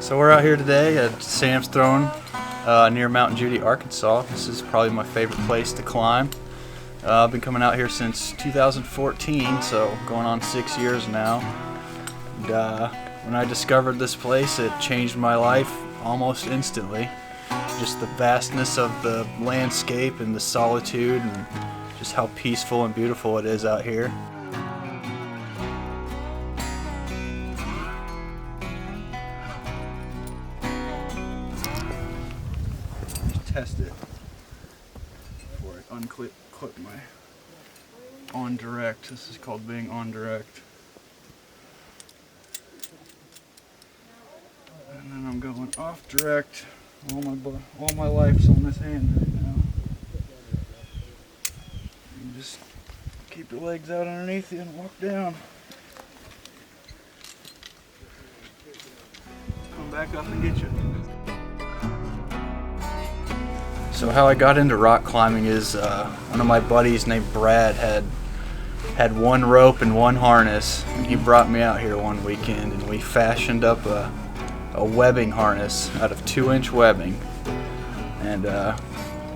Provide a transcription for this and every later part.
So we're out here today at Sam's Throne near Mountain Judy, Arkansas. This is probably my favorite place to climb. I've been coming out here since 2014, so going on 6 years now. And, when I discovered this place, it changed my life almost instantly. Just the vastness of the landscape and the solitude and just how peaceful and beautiful it is out here. Test it before I unclip my on direct. This is called being on direct. And then I'm going off direct. All my life's on this hand right now. And just keep your legs out underneath you and walk down. Come back up and get you. So how I got into rock climbing is one of my buddies named Brad had one rope and one harness, and he brought me out here one weekend, and we fashioned up a webbing harness out of 2-inch webbing, and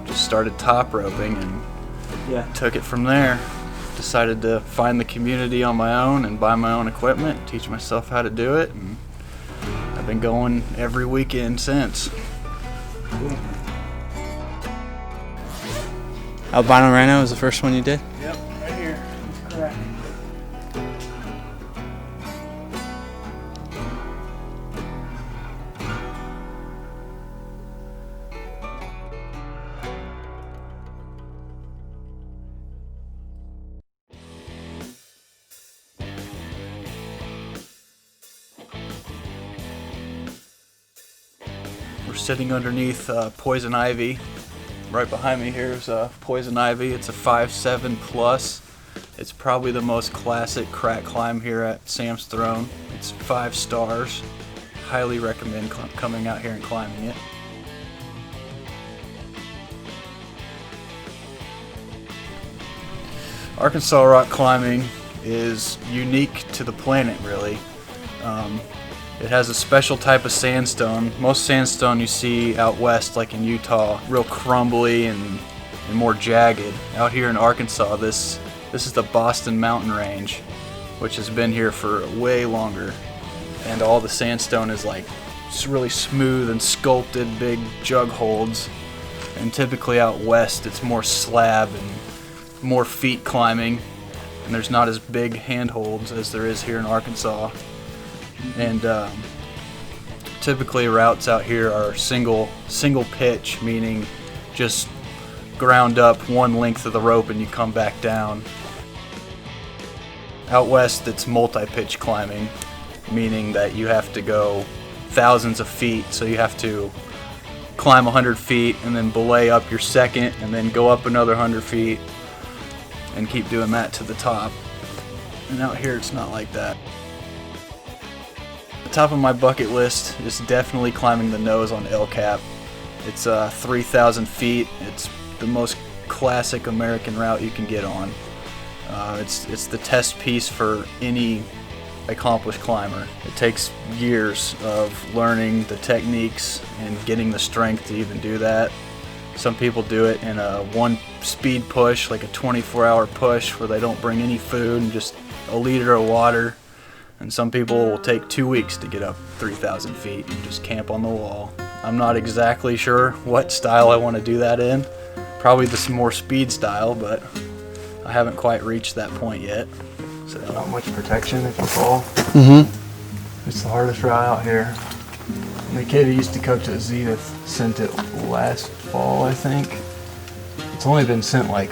just started top roping and took it from there. Decided to find the community on my own and buy my own equipment, teach myself how to do it, and I've been going every weekend since. Cool. Albino Rhino was the first one you did? Yep, right here. It's cracked. We're sitting underneath poison ivy. Right behind me here is poison ivy. It's a 5.7 plus. It's probably the most classic crack climb here at Sam's Throne. It's 5 stars. Highly recommend coming out here and climbing it. Arkansas rock climbing is unique to the planet, really. It has a special type of sandstone. Most sandstone you see out west, like in Utah, real crumbly and more jagged. Out here in Arkansas, this is the Boston Mountain Range, which has been here for way longer. And all the sandstone is like really smooth and sculpted, big jug holds. And typically out west, it's more slab and more feet climbing, and there's not as big handholds as there is here in Arkansas. And typically routes out here are single pitch, meaning just ground up one length of the rope and you come back down. Out west it's multi-pitch climbing, meaning that you have to go thousands of feet, so you have to climb 100 feet and then belay up your second and then go up another 100 feet and keep doing that to the top. And out here it's not like that. Top of my bucket list is definitely climbing the nose on El Cap. It's 3,000 feet. It's the most classic American route you can get on. It's the test piece for any accomplished climber. It takes years of learning the techniques and getting the strength to even do that. Some people do it in a one speed push, like a 24-hour push where they don't bring any food and just a liter of water. And some people will take 2 weeks to get up 3,000 feet and just camp on the wall. I'm not exactly sure what style I want to do that in. Probably the more speed style, but I haven't quite reached that point yet. So not much protection if you fall. It's the hardest route out here. And the kid who used to coach at Zenith sent it last fall, I think. It's only been sent like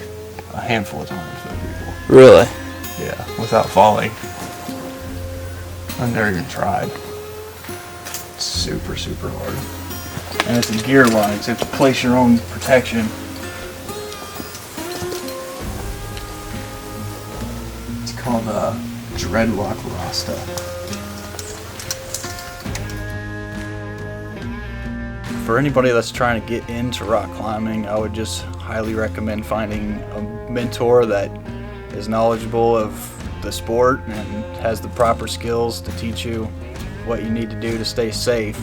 a handful of times by people. Really? Yeah, without falling. I've never even tried. It's super, super hard. And it's a gear line, so you have to place your own protection. It's called Dreadlock Rasta. For anybody that's trying to get into rock climbing, I would just highly recommend finding a mentor that is knowledgeable of the sport and has the proper skills to teach you what you need to do to stay safe.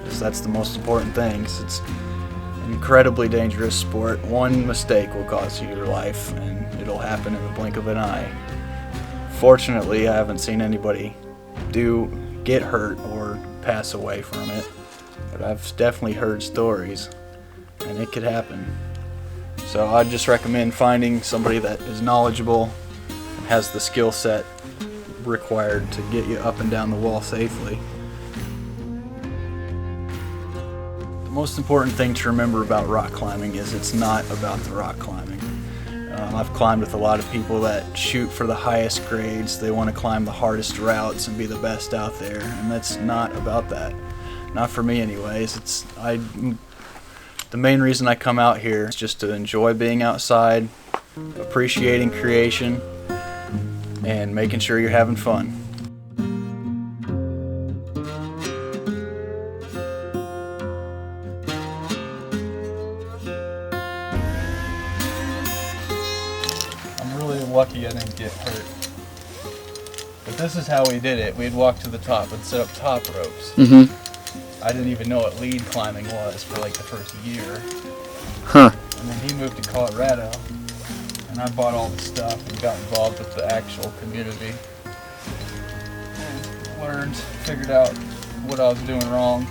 because that's the most important thing. It's an incredibly dangerous sport. One mistake will cost you your life, and it'll happen in the blink of an eye. Fortunately, I haven't seen anybody get hurt or pass away from it, but I've definitely heard stories, and it could happen. So I'd just recommend finding somebody that is knowledgeable and has the skill set required to get you up and down the wall safely. The most important thing to remember about rock climbing is it's not about the rock climbing. I've climbed with a lot of people that shoot for the highest grades. They want to climb the hardest routes and be the best out there, and that's not about that. Not for me anyways. The main reason I come out here is just to enjoy being outside, appreciating creation, and making sure you're having fun. I'm really lucky I didn't get hurt. But this is how we did it. We'd walk to the top and set up top ropes. I didn't even know what lead climbing was for like the first year. Huh. And then he moved to Colorado, and I bought all the stuff and got involved with the actual community. And learned, figured out what I was doing wrong.